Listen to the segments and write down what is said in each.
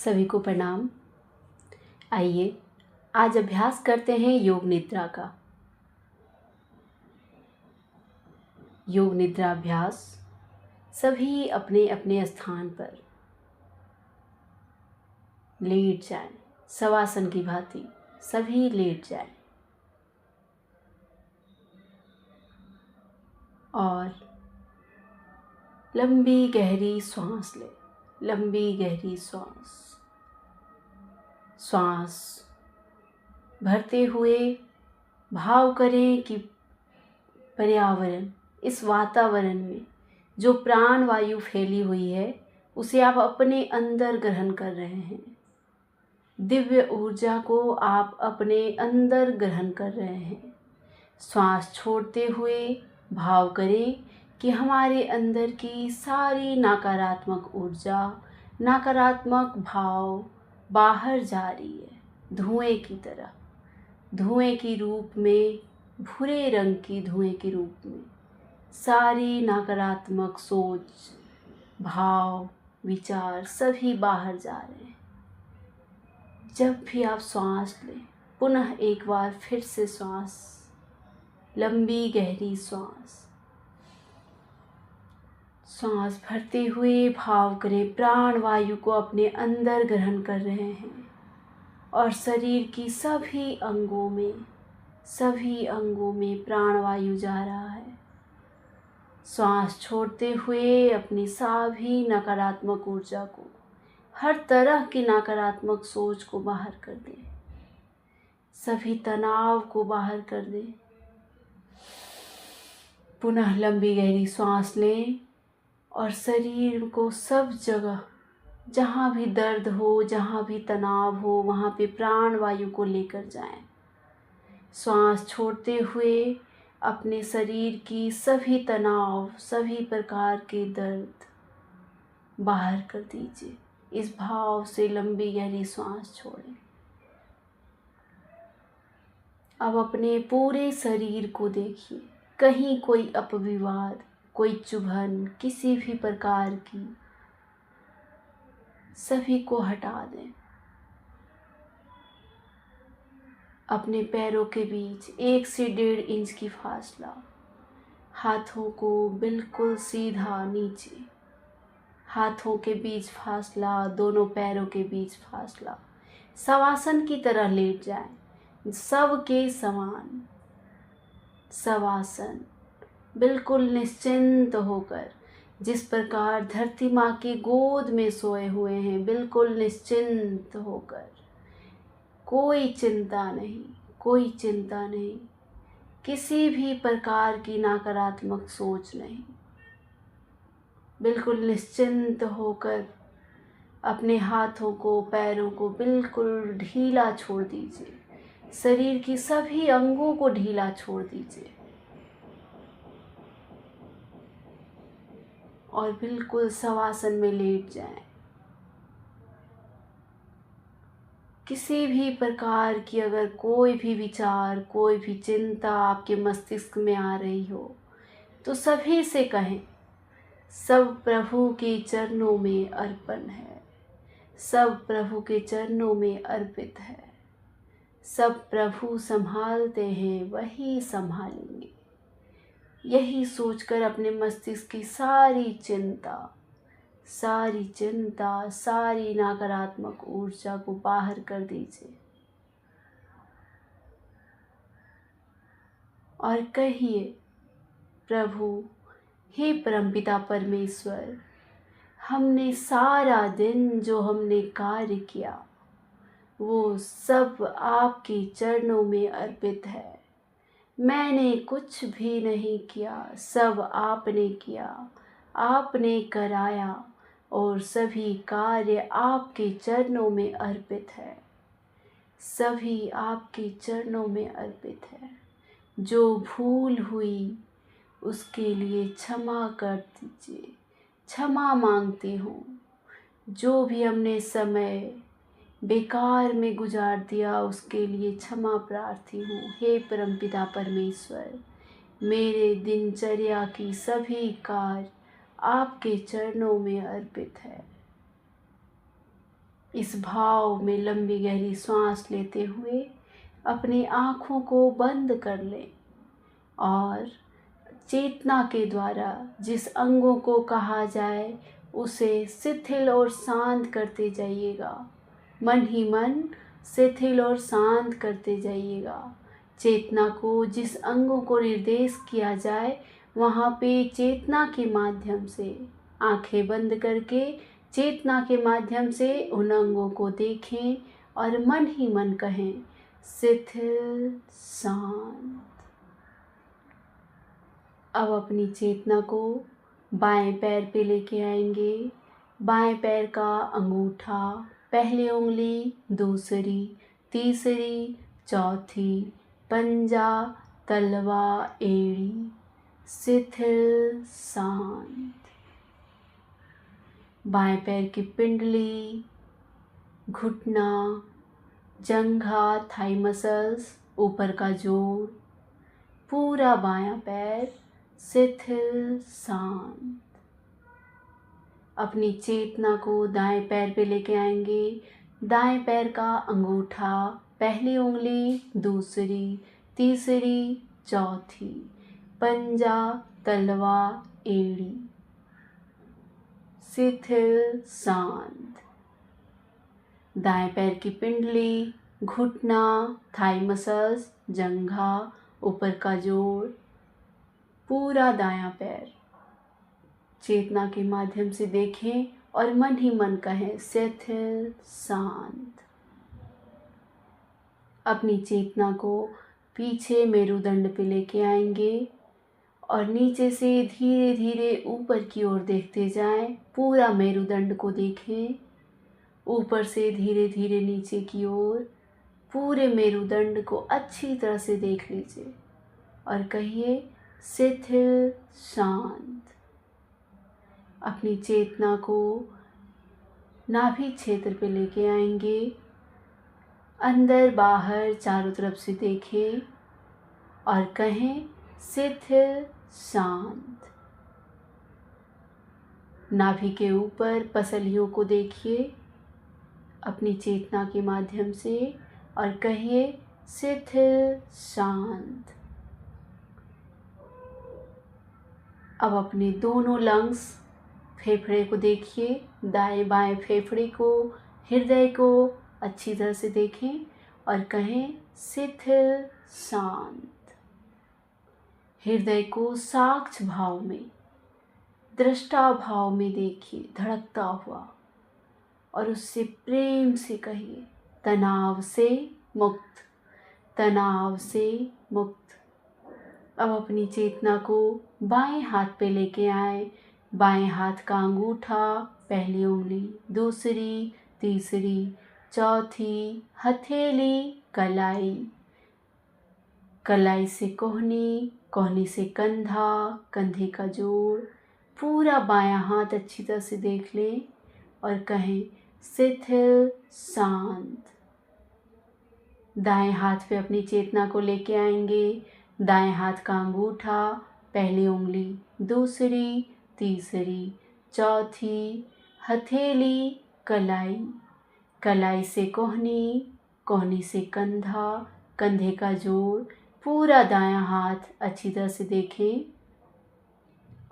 सभी को प्रणाम। आइए आज अभ्यास करते हैं योग निद्रा का। योग निद्रा अभ्यास सभी अपने अपने स्थान पर लेट जाएं। शवासन की भांति सभी लेट जाएं और लंबी गहरी सांस लें। लंबी गहरी सांस भरते हुए भाव करें कि पर्यावरण, इस वातावरण में जो प्राण वायु फैली हुई है उसे आप अपने अंदर ग्रहण कर रहे हैं। दिव्य ऊर्जा को आप अपने अंदर ग्रहण कर रहे हैं। श्वास छोड़ते हुए भाव करें कि हमारे अंदर की सारी नकारात्मक ऊर्जा, नकारात्मक भाव बाहर जा रही है, धुएं की तरह, धुएं की रूप में, भूरे रंग की धुएं के रूप में सारी नकारात्मक सोच, भाव, विचार सभी बाहर जा रहे हैं। जब भी आप सांस लें, पुनः एक बार फिर से सांस, लंबी गहरी सांस भरते हुए भाव करें प्राण वायु को अपने अंदर ग्रहण कर रहे हैं और शरीर की सभी अंगों में प्राण वायु जा रहा है। सांस छोड़ते हुए अपनी सभी नकारात्मक ऊर्जा को, हर तरह की नकारात्मक सोच को बाहर कर दें, सभी तनाव को बाहर कर दें। पुनः लंबी गहरी सांस लें और शरीर को सब जगह, जहाँ भी दर्द हो, जहाँ भी तनाव हो, वहाँ पे प्राण वायु को लेकर जाएं। सांस छोड़ते हुए अपने शरीर की सभी तनाव, सभी प्रकार के दर्द बाहर कर दीजिए। इस भाव से लंबी गहरी सांस छोड़ें। अब अपने पूरे शरीर को देखिए, कहीं कोई अपविवाद, कोई चुभन किसी भी प्रकार की, सभी को हटा दें। अपने पैरों के बीच 1 से 1.5 इंच की फासला, हाथों को बिल्कुल सीधा नीचे, हाथों के बीच फासला, दोनों पैरों के बीच फासला, शवासन की तरह लेट जाएं, सबके समान शवासन, बिल्कुल निश्चिंत होकर, जिस प्रकार धरती माँ की गोद में सोए हुए हैं, बिल्कुल निश्चिंत होकर, कोई चिंता नहीं, किसी भी प्रकार की नकारात्मक सोच नहीं, बिल्कुल निश्चिंत होकर अपने हाथों को, पैरों को बिल्कुल ढीला छोड़ दीजिए। शरीर की सभी अंगों को ढीला छोड़ दीजिए और बिल्कुल शवासन में लेट जाएं। किसी भी प्रकार की अगर कोई भी विचार, कोई भी चिंता आपके मस्तिष्क में आ रही हो तो सभी से कहें, सब प्रभु के चरणों में अर्पण है, सब प्रभु के चरणों में अर्पित है, सब प्रभु संभालते हैं, वही संभालेंगे। यही सोचकर अपने मस्तिष्क की सारी चिंता, सारी नकारात्मक ऊर्जा को बाहर कर दीजिए और कहिए, प्रभु, हे परमपिता परमेश्वर, हमने सारा दिन जो हमने कार्य किया वो सब आपके चरणों में अर्पित है। मैंने कुछ भी नहीं किया, सब आपने किया, आपने कराया और सभी कार्य आपके चरणों में अर्पित है, सभी आपके चरणों में अर्पित है। जो भूल हुई उसके लिए क्षमा कर दीजिए, क्षमा मांगती हूँ। जो भी हमने समय बेकार में गुजार दिया उसके लिए क्षमा प्रार्थी हूँ। हे परमपिता परमेश्वर, मेरे दिनचर्या की सभी कार्य आपके चरणों में अर्पित है। इस भाव में लंबी गहरी सांस लेते हुए अपनी आँखों को बंद कर लें और चेतना के द्वारा जिस अंगों को कहा जाए उसे शिथिल और शांत करते जाइएगा। मन ही मन शिथिल और शांत करते जाइएगा। चेतना को जिस अंगों को निर्देश किया जाए वहाँ पे चेतना के माध्यम से आंखें बंद करके चेतना के माध्यम से उन अंगों को देखें और मन ही मन कहें शिथिल शांत। अब अपनी चेतना को बाएं पैर पे लेके आएंगे। बाएं पैर का अंगूठा, पहली उंगली, दूसरी, तीसरी, चौथी, पंजा, तलवा, एड़ी, शिथिल शांत। बाएं पैर की पिंडली, घुटना, जंघा, थाई मसल्स, ऊपर का जोड़, पूरा बायां पैर शिथिल शांत। अपनी चेतना को दाएं पैर पे लेके आएंगे। दाएं पैर का अंगूठा, पहली उंगली, दूसरी, तीसरी, चौथी, पंजा, तलवा, एड़ी, शिथिल शांत। दाएं पैर की पिंडली, घुटना, थाई मसल्स, जंघा, ऊपर का जोड़, पूरा दायां पैर चेतना के माध्यम से देखें और मन ही मन कहें शिथिल शांत। अपनी चेतना को पीछे मेरुदंड पे लेके आएंगे और नीचे से धीरे धीरे ऊपर की ओर देखते जाएं। पूरा मेरुदंड को देखें, ऊपर से धीरे धीरे नीचे की ओर पूरे मेरुदंड को अच्छी तरह से देख लीजिए और कहिए शिथिल शांत। अपनी चेतना को नाभि क्षेत्र पे लेके आएंगे। अंदर बाहर चारों तरफ से देखें और कहें शिथिल शांत। नाभि के ऊपर पसलियों को देखिए अपनी चेतना के माध्यम से और कहिए शिथिल शांत। अब अपने दोनों लंग्स, फेफड़े को देखिए, दाएं बाएं फेफड़े को, हृदय को अच्छी तरह से देखें और कहें शिथिल शांत। हृदय को साक्ष भाव में, दृष्टा भाव में देखिए धड़कता हुआ और उससे प्रेम से कहिए तनाव से मुक्त, तनाव से मुक्त। अब अपनी चेतना को बाएं हाथ पे लेके आए। बाएं हाथ का अंगूठा, पहली उंगली, दूसरी, तीसरी, चौथी, हथेली, कलाई, कलाई से कोहनी, कोहनी से कंधा, कंधे का जोड़, पूरा बायां हाथ अच्छी तरह से देख लें और कहें शिथिल शांत। दाएं हाथ पे अपनी चेतना को लेके आएंगे। दाएं हाथ का अंगूठा, पहली उंगली, दूसरी, तीसरी, चौथी, हथेली, कलाई, कलाई से कोहनी, कोहनी से कंधा, कंधे का जोड़, पूरा दायां हाथ अच्छी तरह से देखें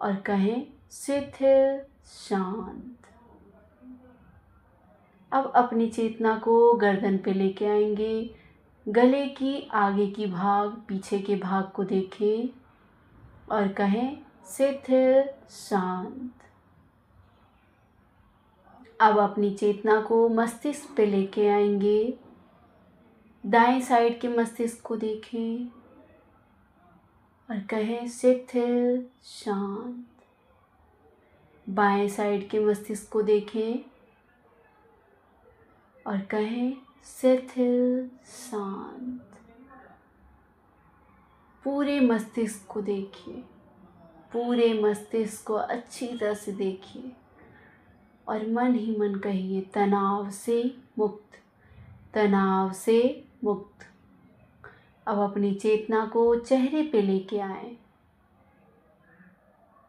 और कहें शिथिल शांत। अब अपनी चेतना को गर्दन पे लेके आएंगे। गले की आगे की भाग, पीछे के भाग को देखें और कहें शिथिल शांत। अब अपनी चेतना को मस्तिष्क पे लेके आएंगे। दाएं साइड के मस्तिष्क को देखें और कहें शिथिल शांत। बाएं साइड के मस्तिष्क को देखें और कहें शिथिल शांत। पूरे मस्तिष्क को देखिए, पूरे मस्तिष्क को अच्छी तरह से देखिए और मन ही मन कहिए तनाव से मुक्त, तनाव से मुक्त। अब अपनी चेतना को चेहरे पे लेके आए।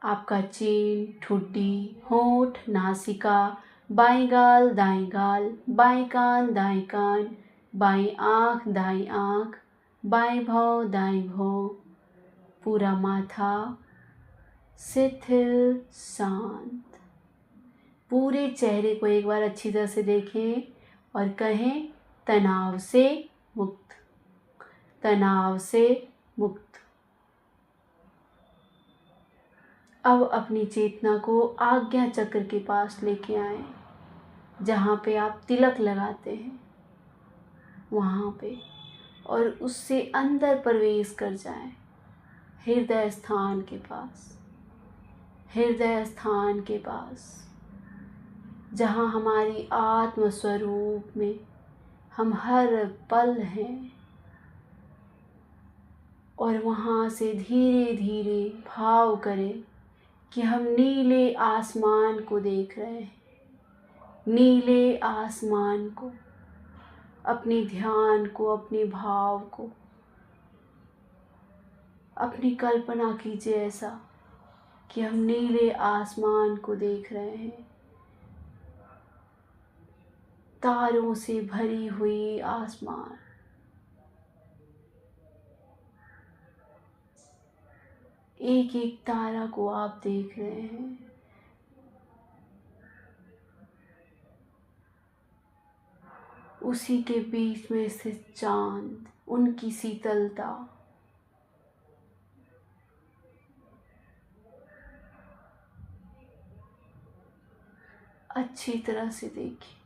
आपका चीन, ठुड्डी, होंठ, नासिका, बाएं गाल दाएं गाल, बाएं कान दाएं कान, बाएं आँख दाएं आँख, बाएं भौं दाएं भौं, पूरा माथा शिथिल शांत। पूरे चेहरे को एक बार अच्छी तरह से देखें और कहें तनाव से मुक्त, तनाव से मुक्त। अब अपनी चेतना को आज्ञा चक्र के पास लेके आएं, जहाँ पे आप तिलक लगाते हैं वहाँ पे, और उससे अंदर प्रवेश कर जाएं, हृदय स्थान के पास, हृदय स्थान के पास, जहाँ हमारी आत्म स्वरूप में हम हर पल हैं। और वहाँ से धीरे धीरे भाव करें कि हम नीले आसमान को देख रहे हैं, नीले आसमान को, अपने ध्यान को, अपने भाव को, अपनी कल्पना कीजिए ऐसा कि हम नीले आसमान को देख रहे हैं, तारों से भरी हुई आसमान। एक एक तारा को आप देख रहे हैं। उसी के बीच में स्थित चांद, उनकी शीतलता, अच्छी तरह से देखिए।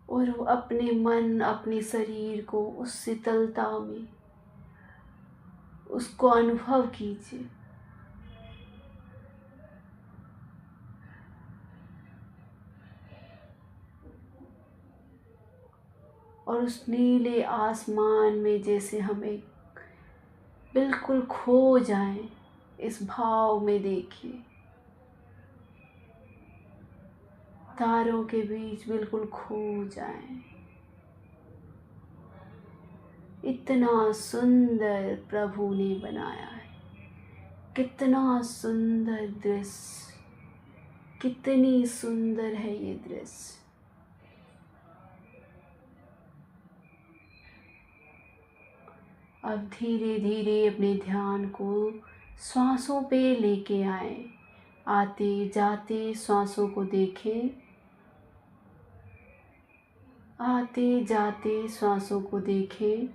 और वो अपने मन, अपने शरीर को उस शीतलता में, उसको अनुभव कीजिए। और उस नीले आसमान में जैसे हम एक बिल्कुल खो जाएं, इस भाव में देखिए, तारों के बीच बिल्कुल खो जाएं। इतना सुंदर प्रभु ने बनाया है, कितना सुंदर दृश्य, कितनी सुंदर है ये दृश्य। अब धीरे धीरे अपने ध्यान को श्वासों पे लेके आए। आते जाते श्वासों को देखें, आते जाते श्वासों को देखें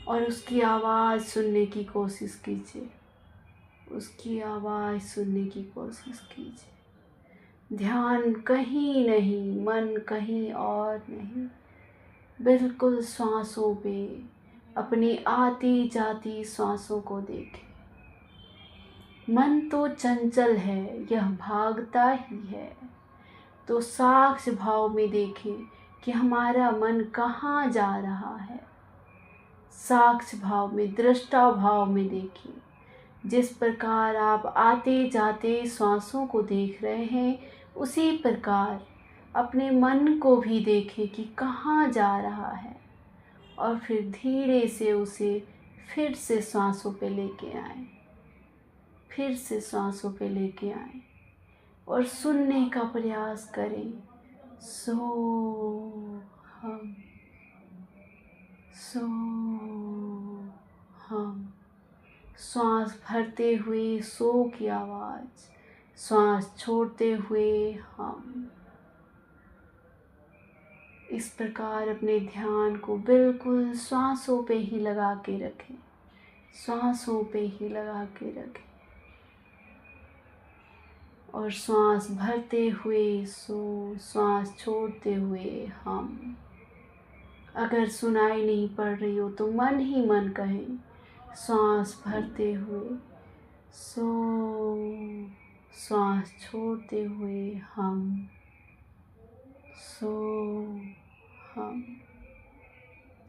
और उसकी आवाज़ सुनने की कोशिश कीजिए, उसकी आवाज़ सुनने की कोशिश कीजिए। ध्यान कहीं नहीं, मन कहीं और नहीं, बिल्कुल श्वासों पे, अपनी आती जाती श्वासों को देखें। मन तो चंचल है, यह भागता ही है, तो साक्ष्य भाव में देखें कि हमारा मन कहाँ जा रहा है। साक्ष्य भाव में, दृष्टा भाव में देखिए। जिस प्रकार आप आते जाते श्वासों को देख रहे हैं, उसी प्रकार अपने मन को भी देखें कि कहाँ जा रहा है, और फिर धीरे से उसे फिर से श्वासों पे लेके आए, फिर से श्वासों पे लेके आए और सुनने का प्रयास करें। सो हम, सो हम। श्वास भरते हुए सो की आवाज़, श्वास छोड़ते हुए हम। इस प्रकार अपने ध्यान को बिल्कुल श्वासों पे ही लगा के रखें, श्वासों पे ही लगा के रखें। और श्वास भरते हुए सो, श्वास छोड़ते हुए हम। अगर सुनाई नहीं पड़ रही हो तो मन ही मन कहें, श्वास भरते हुए सो, श्वास छोड़ते हुए हम, सो हम,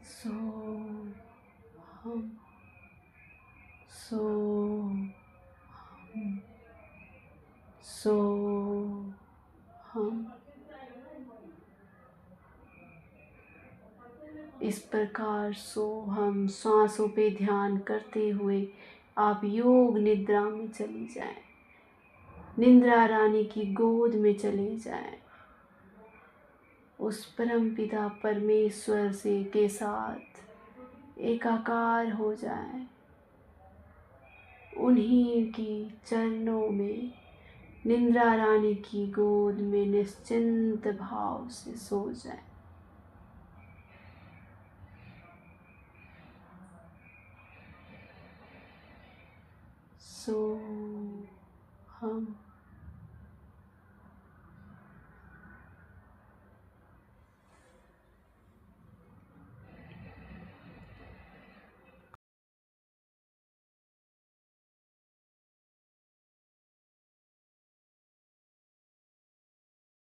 सो हम, सो हम, सो हम। इस प्रकार सो हम सांसों पे ध्यान करते हुए आप योग निद्रा में चली जाएं, निद्रा रानी की गोद में चले जाएं, उस परम पिता परमेश्वर से के साथ एकाकार हो जाएं, उन्हीं की चरणों में निद्रा रानी की गोद में निश्चिंत भाव से सो जाएं। सो हम